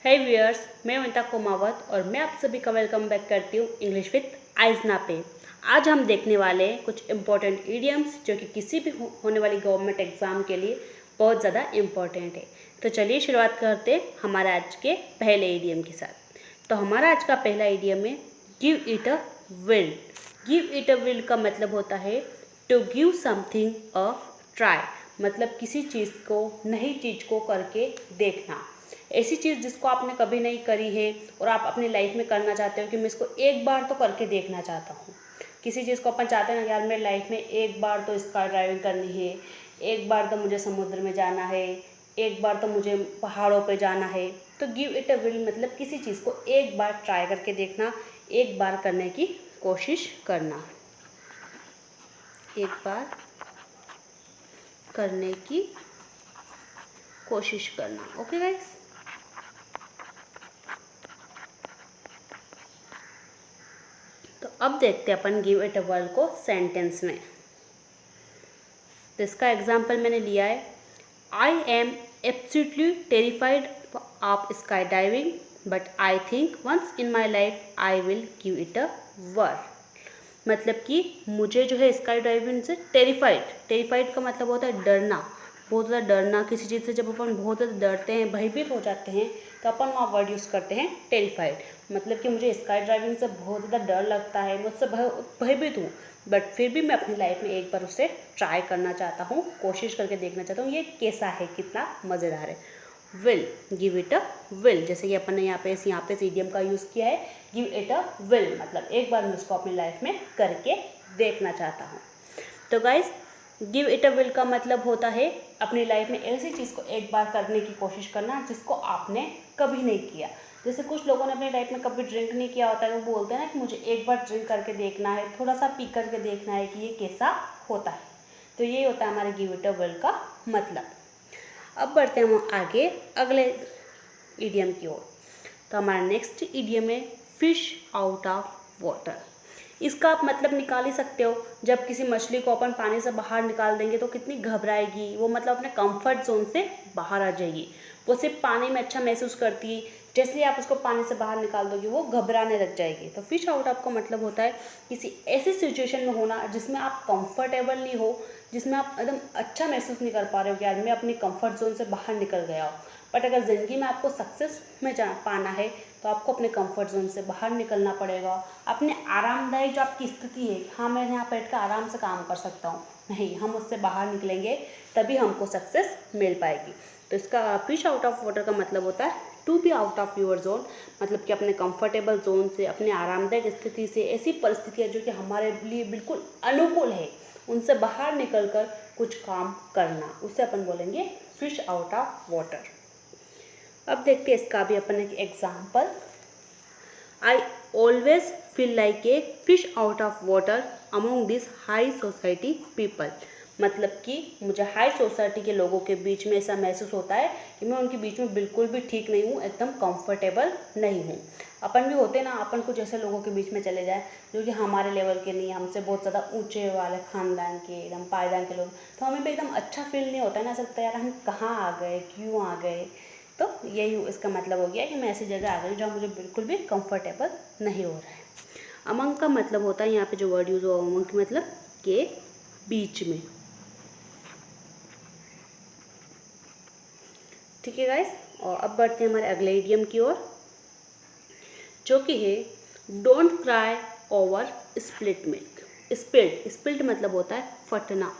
है व्यूअर्स, मैं वनिता कुमावत और मैं आप सभी का वेलकम बैक करती हूँ इंग्लिश विद आइजना पे। आज हम देखने वाले हैं कुछ इम्पोर्टेंट इडियम्स जो कि किसी भी होने वाली गवर्नमेंट एग्जाम के लिए बहुत ज़्यादा इम्पोर्टेंट है। तो चलिए शुरुआत करते हैं हमारे आज के पहले इडियम के साथ। तो हमारा आज का पहला इडियम है give it a whirl. Give it a whirl का मतलब होता है to give something a try, मतलब किसी चीज़ को, नई चीज़ को करके देखना। ऐसी चीज़ जिसको आपने कभी नहीं करी है और आप अपनी लाइफ में करना चाहते हो कि मैं इसको एक बार तो करके देखना चाहता हूँ। किसी चीज़ को अपन चाहते हैं ना, यार मेरी लाइफ में एक बार तो स्काई ड्राइविंग करनी है, एक बार तो मुझे समुद्र में जाना है, एक बार तो मुझे पहाड़ों पे जाना है। तो गिव इट अ विल मतलब किसी चीज़ को एक बार ट्राई करके देखना, एक बार करने की कोशिश करना, एक बार करने की कोशिश करना। ओके गाइस, तो अब देखते हैं अपन गिव इट अ वर्ड को सेंटेंस में। तो इसका एग्जाम्पल मैंने लिया है, I am absolutely terrified of sky diving but I think once in my life I will give it a whirl. मतलब कि मुझे जो है स्काई डाइविंग से टेरिफाइड का मतलब होता है डरना, बहुत ज़्यादा डरना। किसी चीज़ से जब अपन बहुत ज़्यादा डरते हैं, भयभीत हो जाते हैं, तो अपन वहाँ वर्ड यूज़ करते हैं टेरिफाइड। मतलब कि मुझे स्काई ड्राइविंग से बहुत ज़्यादा डर लगता है, मुझसे भयभीत हूँ, बट फिर भी मैं अपनी लाइफ में एक बार उसे ट्राई करना चाहता हूँ, कोशिश करके देखना चाहता हूँ ये कैसा है, कितना मज़ेदार है। Will, give it a will, जैसे कि अपन ने यहाँ पे इडियम का यूज़ किया है, गिव इट अ विल मतलब एक बार मैं उसको अपनी लाइफ में करके देखना चाहता हूँ। तो guys, give it a whirl का मतलब होता है अपनी लाइफ में ऐसी चीज़ को एक बार करने की कोशिश करना जिसको आपने कभी नहीं किया। जैसे कुछ लोगों ने अपनी लाइफ में कभी ड्रिंक नहीं किया होता है, वो बोलते हैं ना कि मुझे एक बार ड्रिंक करके देखना है, थोड़ा सा पी करके देखना है कि ये कैसा होता है। तो ये होता है हमारे गिव इट अ विल का मतलब। अब बढ़ते हैं हम आगे अगले इडियम की ओर। तो हमारा नेक्स्ट इडियम है फिश आउट ऑफ वाटर। इसका आप मतलब निकाल ही सकते हो। जब किसी मछली को अपन पानी से बाहर निकाल देंगे तो कितनी घबराएगी वो, मतलब अपने कंफर्ट जोन से बाहर आ जाएगी। वो सिर्फ पानी में अच्छा महसूस करती है, जैसे ही आप उसको पानी से बाहर निकाल दोगे वो घबराने लग जाएगी। तो फिश आउट ऑफ का मतलब होता है किसी ऐसी सिचुएशन में होना जिसमें आप कंफर्टेबल नहीं हो, जिसमें आप एकदम अच्छा महसूस नहीं कर पा रहे हो कि यार मैं अपनी कंफर्ट जोन से बाहर निकल गया हूँ। बट अगर ज़िंदगी में आपको सक्सेस में पाना है तो आपको अपने कंफर्ट जोन से बाहर निकलना पड़ेगा। अपने आरामदायक जो आपकी स्थिति है, हाँ मैं यहाँ बैठ कर आराम से काम कर सकता हूँ, नहीं, हम उससे बाहर निकलेंगे तभी हमको सक्सेस मिल पाएगी। तो इसका फिश आउट ऑफ वाटर का मतलब होता है to be out of your zone, मतलब कि अपने कंफर्टेबल जोन से, अपने आरामदायक स्थिति से, ऐसी परिस्थितियाँ जो कि हमारे लिए बिल्कुल अनुकूल है उनसे बाहर निकल कर कुछ काम करना, उसे अपन बोलेंगे फिश आउट ऑफ वाटर। अब देखते हैं इसका भी अपन एक example. I always feel like a fish out of water among this high society people. मतलब कि मुझे हाई सोसाइटी के लोगों के बीच में ऐसा महसूस होता है कि मैं उनके बीच में बिल्कुल भी ठीक नहीं हूँ, एकदम कंफर्टेबल नहीं हूँ। अपन भी होते ना, अपन कुछ ऐसे लोगों के बीच में चले जाए जो कि हमारे लेवल के नहीं, हमसे बहुत ज़्यादा ऊंचे वाले खानदान के, एकदम पायदान के लोग, तो हमें भी एकदम अच्छा फील नहीं होता है ना, ऐसा लगता है यार हम कहाँ आ गए, क्यों आ गए। तो यही इसका मतलब हो गया कि मैं ऐसी जगह आ गई जहाँ मुझे बिल्कुल भी कंफर्टेबल नहीं हो रहा है। अमंग का मतलब होता है, यहाँ पे जो वर्ड यूज़ हुआ अमंग का मतलब के बीच में। ठीक है गाइस, और अब बढ़ते हैं हमारे अगले इडियम की ओर जो कि है don't cry over split milk. Spilt मतलब होता है फटना,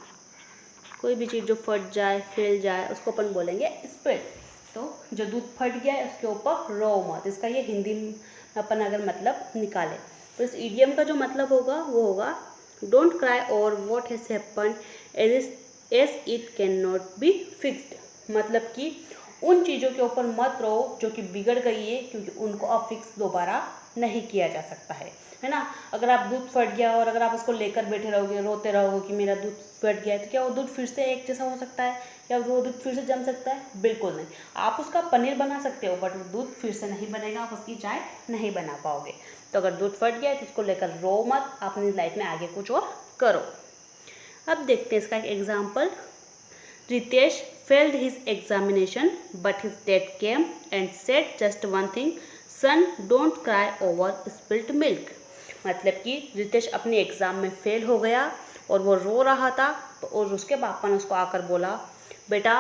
कोई भी चीज़ जो फट जाए, फैल जाए, उसको अपन बोलेंगे स्पिल्ट। तो जो दूध फट गया है उसके ऊपर रो मत, इसका ये हिंदी में अपन अगर मतलब निकालें तो इस इडियम का जो मतलब होगा वो होगा don't cry over what has happen as it can not be fixed. मतलब कि उन चीज़ों के ऊपर मत रो जो कि बिगड़ गई है, क्योंकि उनको अब फिक्स दोबारा नहीं किया जा सकता है ना। अगर आप दूध फट गया और अगर आप उसको लेकर बैठे रहोगे, रोते रहोगे कि मेरा दूध फट गया है, तो क्या वो दूध फिर से एक जैसा हो सकता है? क्या वो दूध फिर से जम सकता है? बिल्कुल नहीं। आप उसका पनीर बना सकते हो बट वो दूध फिर से नहीं बनेगा, आप उसकी चाय नहीं बना पाओगे। तो अगर दूध फट गया है तो उसको लेकर रो मत, अपनी लाइफ में आगे कुछ और करो। अब देखते हैं इसका एक example. Ritesh failed his examination, but his dad came and said just one thing, son don't cry over spilt milk। मतलब कि रितेश अपने एग्ज़ाम में फेल हो गया और वो रो रहा था, तो और उसके पापा ने उसको आकर बोला, बेटा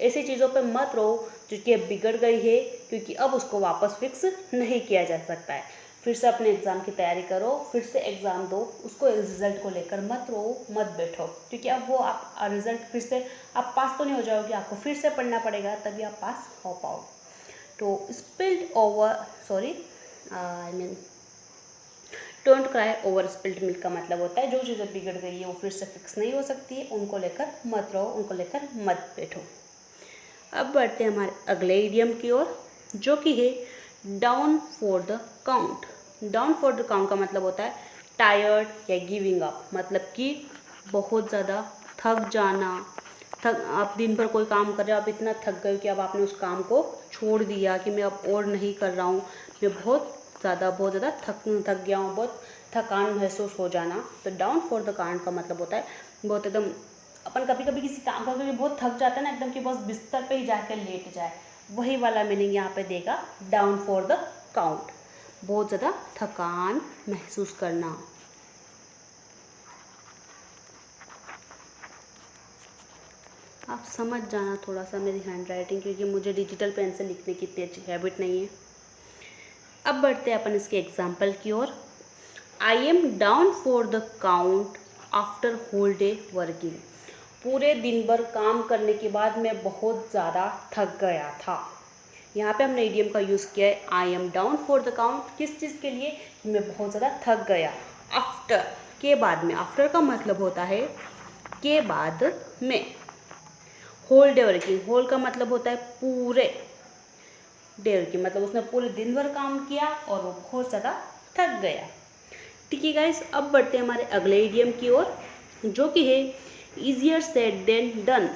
ऐसी चीज़ों पे मत रो जो कि बिगड़ गई है, क्योंकि अब उसको वापस फिक्स नहीं किया जा सकता है। फिर से अपने एग्ज़ाम की तैयारी करो, फिर से एग्ज़ाम दो, उसको रिज़ल्ट को लेकर मत रो, मत बैठो, क्योंकि अब वो आप रिज़ल्ट फिर से आप पास तो नहीं हो जाओगे, आपको फिर से पढ़ना पड़ेगा, तभी आप पास हो पाओ। तो spilled over I mean don't cry over spilled milk का मतलब होता है जो चीज़ें बिगड़ गई है वो फिर से फिक्स नहीं हो सकती है, उनको लेकर मत रहो, उनको लेकर मत बैठो। अब बढ़ते हैं हमारे अगले इडियम की ओर, जो कि है down for the count. Down for the count का मतलब होता है टायर्ड या गिविंग अप, मतलब कि बहुत ज़्यादा थक जाना। आप दिन भर कोई काम कर रहे हो, आप इतना थक गए कि अब आपने उस काम को छोड़ दिया कि मैं अब और नहीं कर रहा हूँ, मैं बहुत ज़्यादा थक गया हूँ, बहुत थकान महसूस हो जाना। तो डाउन फॉर द काउंट का मतलब होता है बहुत एकदम, अपन कभी कभी किसी काम करके बहुत थक जाते हैं ना एकदम, कि बस बिस्तर पे ही जाकर लेट जाए, वही वाला मीनिंग यहाँ पे देगा डाउन फॉर द काउंट, बहुत ज़्यादा थकान महसूस करना। आप समझ जाना थोड़ा सा मेरी हैंड राइटिंग, क्योंकि मुझे डिजिटल पेन से लिखने की इतनी अच्छी हैबिट नहीं है। अब बढ़ते हैं अपन इसके एग्जाम्पल की ओर। I am down for the count after whole day working. पूरे दिन भर काम करने के बाद मैं बहुत ज़्यादा थक गया था। यहाँ पे हमने इडियम का यूज़ किया है I am down for the count, किस चीज़ के लिए, कि मैं बहुत ज़्यादा थक गया। आफ्टर के बाद में, आफ्टर का मतलब होता है के बाद में। होल डे वर्किंग, होल का मतलब होता है पूरे डे वर्किंग, मतलब उसने पूरे दिन भर काम किया और वो बहुत ज़्यादा थक गया। ठीक है गाइस, अब बढ़ते हैं हमारे अगले इडियम की ओर, जो कि है ईजियर सेड देन डन।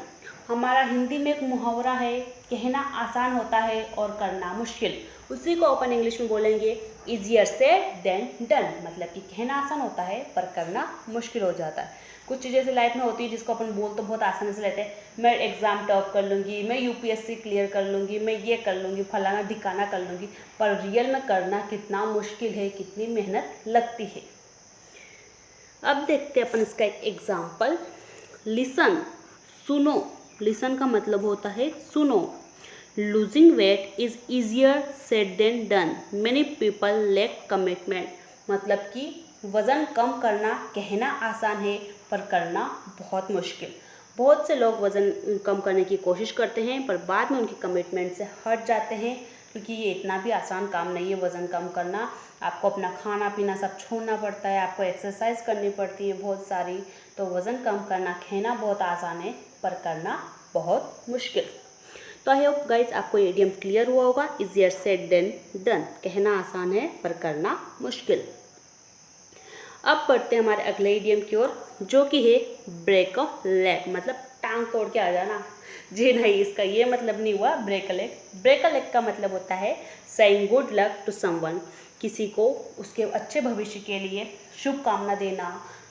हमारा हिंदी में एक मुहावरा है, कहना आसान होता है और करना मुश्किल। उसी को अपन इंग्लिश में बोलेंगे ईजियर सेड देन डन, मतलब कि कहना आसान होता है पर करना मुश्किल हो जाता है। कुछ चीज़ें ऐसी लाइफ में होती है जिसको अपन बोल तो बहुत आसानी से लेते हैं, मैं एग्ज़ाम टॉप कर लूँगी, मैं यूपीएससी क्लियर कर लूँगी, मैं ये कर लूँगी, फलाना ढिकाना कर लूँगी, पर रियल में करना कितना मुश्किल है, कितनी मेहनत लगती है। अब देखते हैं अपन इसका एक एग्जाम्पल। लिसन, सुनो। लिसन का मतलब होता है सुनो। Losing weight is easier said than done, many people lack commitment, मतलब कि वज़न कम करना कहना आसान है पर करना बहुत मुश्किल। बहुत से लोग वज़न कम करने की कोशिश करते हैं पर बाद में उनकी कमिटमेंट से हट जाते हैं, क्योंकि ये इतना भी आसान काम नहीं है वज़न कम करना। आपको अपना खाना पीना सब छोड़ना पड़ता है, आपको एक्सरसाइज करनी पड़ती है बहुत सारी। तो वज़न कम करना कहना बहुत आसान है पर करना बहुत मुश्किल। तो आई होप गाइज आपको इडियम क्लियर हुआ होगा। इजियर सेड देन डन, कहना आसान है पर करना मुश्किल। अब बढ़ते हैं हमारे अगले इडियम की ओर, जो कि है ब्रेक अ लेग, मतलब टांग तोड़ के आ जाना। जी नहीं, इसका ये मतलब नहीं हुआ break a leg. Break a leg का मतलब होता है saying good luck to someone, किसी को उसके अच्छे भविष्य के लिए शुभकामना देना,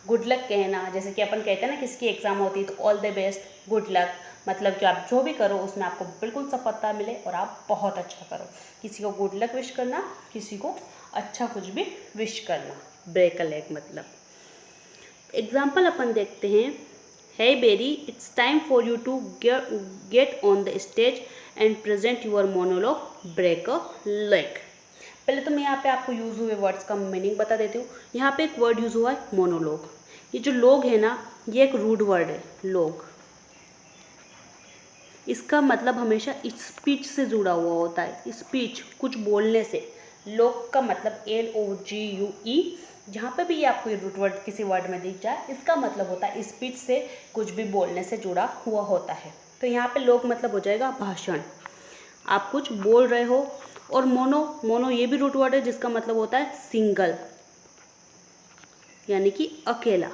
गुड लक कहना। जैसे कि अपन कहते हैं ना, किसी की एग्ज़ाम होती है तो all the best, good luck, मतलब कि आप जो भी करो उसमें आपको बिल्कुल सफलता मिले और आप बहुत अच्छा करो। किसी को गुड लक विश करना, किसी को अच्छा कुछ भी विश करना, ब्रेक अ लेग मतलब। एग्जाम्पल अपन देखते हैं। Hey Berry, it's time for you to get on the stage and present your monologue, break a leg. पहले तो मैं यहाँ पे आपको यूज़ हुए वर्ड्स का मीनिंग बता देती हूँ। यहाँ पे एक वर्ड यूज़ हुआ है मोनोलॉग। ये जो लोग है ना, ये एक रूड वर्ड है, लोग। इसका मतलब हमेशा स्पीच से जुड़ा हुआ होता है, स्पीच, कुछ बोलने से। लोग का मतलब LOGUE, जहाँ पे भी ये आपको ये रूट वर्ड किसी वर्ड में दिख जाए, इसका मतलब होता है स्पीच से, कुछ भी बोलने से जुड़ा हुआ होता है। तो यहाँ पे लोग मतलब हो जाएगा भाषण, आप कुछ बोल रहे हो। और मोनो ये भी रूट वर्ड है जिसका मतलब होता है सिंगल, यानी कि अकेला।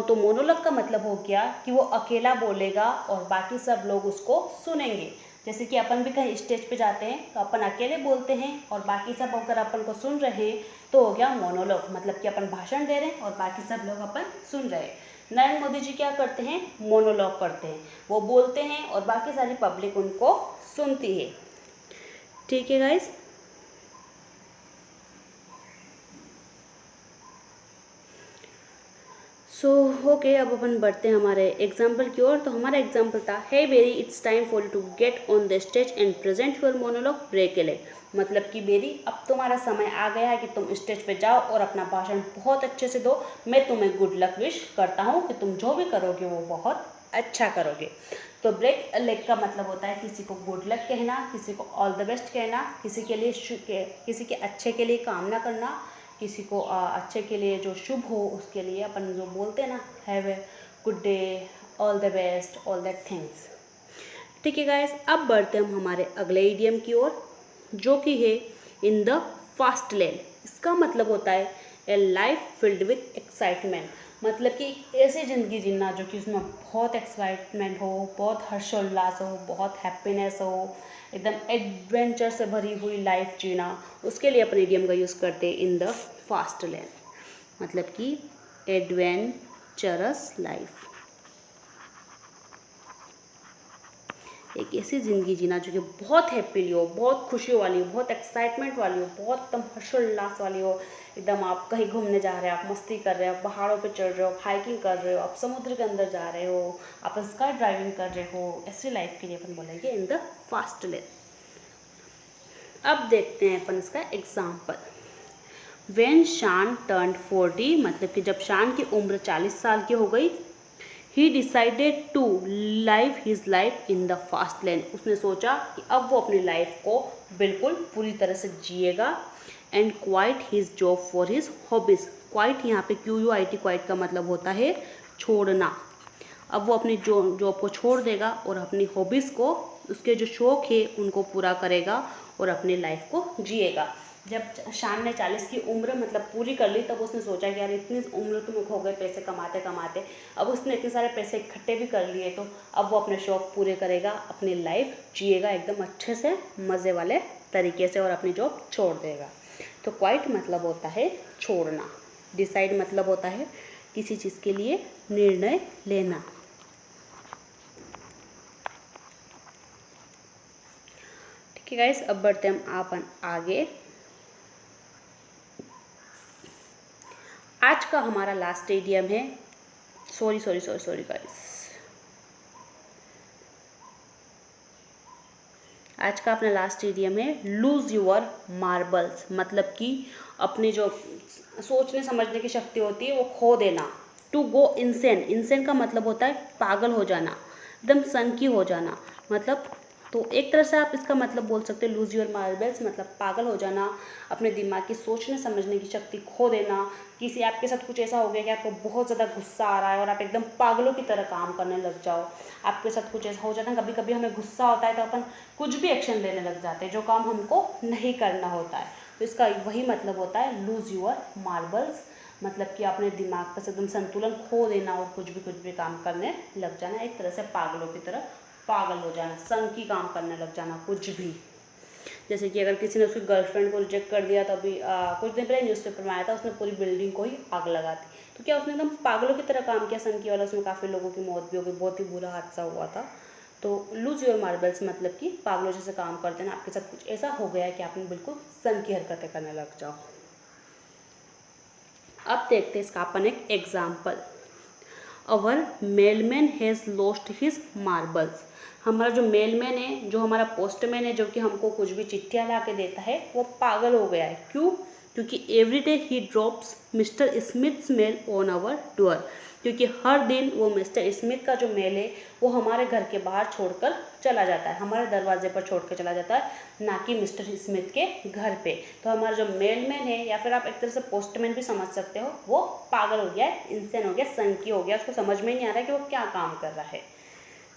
तो मोनोलॉग का मतलब हो गया कि वो अकेला बोलेगा और बाकी सब लोग उसको सुनेंगे। जैसे कि अपन भी कहीं स्टेज पे जाते हैं तो अपन अकेले बोलते हैं और बाकी सब अगर अपन को सुन रहे हैं तो हो गया मोनोलॉग, मतलब कि अपन भाषण दे रहे हैं और बाकी सब लोग अपन सुन रहे हैं। नरेंद्र मोदी जी क्या करते हैं, मोनोलॉग करते हैं, वो बोलते हैं और बाकी सारी पब्लिक उनको सुनती है। ठीक है गाइस, ओके, अब अपन बढ़ते हैं हमारे एग्जाम्पल की ओर। तो हमारा एग्जाम्पल था, hey Berry it's time for you to get on the stage and present your monologue, break a leg. मतलब कि बेरी, अब तुम्हारा समय आ गया है कि तुम स्टेज पे जाओ और अपना भाषण बहुत अच्छे से दो। मैं तुम्हें गुड लक विश करता हूँ कि तुम जो भी करोगे वो बहुत अच्छा करोगे। तो ब्रेक लेग का मतलब होता है किसी को गुड लक कहना, किसी को ऑल द बेस्ट कहना, किसी के लिए किसी के अच्छे के लिए कामना करना, किसी को अच्छे के लिए जो शुभ हो उसके लिए अपन जो बोलते हैं ना, have a good day, all the best, all that things. ठीक है गाइस, अब बढ़ते हम हमारे अगले इडियम की ओर, जो कि है इन द फास्ट लेन। इसका मतलब होता है ए लाइफ फिल्ड विथ एक्साइटमेंट। मतलब कि ऐसी ज़िंदगी जीना जो कि उसमें बहुत एक्साइटमेंट हो, बहुत हर्षोल्लास हो, बहुत हैप्पीनेस हो, एकदम एडवेंचर से भरी हुई लाइफ जीना, उसके लिए अपन इडियम का यूज़ करते हैं इन द फास्ट लेन। मतलब कि एडवेंचरस लाइफ, एक ऐसी ज़िंदगी जीना जो कि बहुत हैप्पीली हो, बहुत खुशी वाली हो, बहुत एक्साइटमेंट वाली हो, बहुत एकदम हर्षोल्लास वाली हो। एकदम आप कहीं घूमने जा रहे हो, आप मस्ती कर रहे हो, आप पहाड़ों पे चढ़ रहे हो, आप हाइकिंग कर रहे हो, आप समुद्र के अंदर जा रहे हो, आप स्काई ड्राइविंग कर रहे हो, ऐसी लाइफ के लिए अपन बोलेंगे इन द फास्ट लेन। अब देखते हैं अपन इसका एग्जाम्पल। व्हेन शान टर्न्ड 40, मतलब कि जब शान की उम्र 40 साल की हो गई, he decided to live his life in the fast lane. उसने सोचा कि अब वो अपनी लाइफ को बिल्कुल पूरी तरह से जिएगा। And quit his job for his hobbies. Quit यहाँ पे QUIT, क्वाइट का मतलब होता है छोड़ना। अब वो अपनी जॉब को छोड़ देगा और अपनी हॉबीज़ को, उसके जो शौक है उनको पूरा करेगा और अपनी लाइफ को जिएगा। जब शान ने 40 की उम्र मतलब पूरी कर ली, तब उसने सोचा कि यार इतनी उम्र तो हो गए पैसे कमाते कमाते, अब उसने इतने सारे पैसे इकट्ठे भी कर लिए, तो अब वो अपने शौक पूरे करेगा, अपनी लाइफ जिएगा एकदम अच्छे से, मज़े वाले तरीके से, और अपनी जॉब छोड़ देगा। तो क्वाइट मतलब होता है छोड़ना, डिसाइड मतलब होता है किसी चीज़ के लिए निर्णय लेना। ठीक है गाइस, अब बढ़ते हम अपन आगे। आज का हमारा लास्ट इडियम है, सॉरी गाइस, आज का अपना लास्ट इडियम है लूज योर मार्बल्स। मतलब कि अपनी जो सोचने समझने की शक्ति होती है वो खो देना। टू गो इंसेन, इंसेन का मतलब होता है पागल हो जाना, एकदम सनकी हो जाना। मतलब तो एक तरह से आप इसका मतलब बोल सकते हैं लूज योर मार्बल्स, मतलब पागल हो जाना, अपने दिमाग की सोचने समझने की शक्ति खो देना। किसी आपके साथ कुछ ऐसा हो गया कि आपको बहुत ज़्यादा गुस्सा आ रहा है और आप एकदम पागलों की तरह काम करने लग जाओ। आपके साथ कुछ ऐसा हो जाता है, कभी कभी हमें गुस्सा होता है तो अपन कुछ भी एक्शन लेने लग जाते हैं जो काम हमको नहीं करना होता है। तो इसका वही मतलब होता है लूज योर मार्बल्स। मतलब कि अपने दिमाग पर से एकदम संतुलन खो देना और कुछ भी काम करने लग जाना, एक तरह से पागलों की तरह पागल हो जाना, संकी काम करने लग जाना कुछ भी। जैसे कि अगर किसी ने उसकी गर्लफ्रेंड को रिजेक्ट कर दिया, तो अभी कुछ दिन पहले न्यूज़पेपर में आया था, उसने पूरी बिल्डिंग को ही आग लगा दी। तो क्या उसने एकदम पागलों की तरह काम किया, संकी वाला, उसमें काफ़ी लोगों की मौत भी हो गई, बहुत ही बुरा हादसा हुआ था। तो लूज योर मार्बल्स मतलब कि पागलों जैसे काम करते हैं, आपके साथ कुछ ऐसा हो गया है कि आपने बिल्कुल सन की हरकतें करने लग जाओ। अब देखते हैं इसका अपन एक example. Our Mailman has lost his marbles. हमारा जो मेलमैन है, जो हमारा पोस्टमैन है, जो कि हमको कुछ भी चिट्ठियाँ ला के देता है, वो पागल हो गया है। क्यों? क्योंकि every day he drops Mister Smith's mail on our door. क्योंकि हर दिन वो मिस्टर स्मिथ का जो मेल है वो हमारे घर के बाहर छोड़कर चला जाता है, हमारे दरवाजे पर छोड़ कर चला जाता है, ना कि मिस्टर स्मिथ के घर पे। तो हमारा जो मेलमैन है, या फिर आप एक तरह से पोस्टमैन भी समझ सकते हो, वो पागल हो गया है, इंसान हो गया, संकी हो गया, उसको समझ में ही नहीं आ रहा है कि वो क्या काम कर रहा है।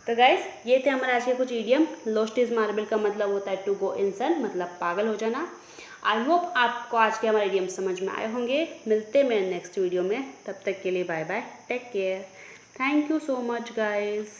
तो गाइस, ये थे हमारे आज के कुछ इडियम। लॉस्ट इज मार्बल का मतलब होता है टू गो इंसान, मतलब पागल हो जाना। आई होप आपको आज के हमारे इडियम समझ में आए होंगे। मिलते हैं मेरे नेक्स्ट वीडियो में, तब तक के लिए bye bye, take care, thank you so much guys.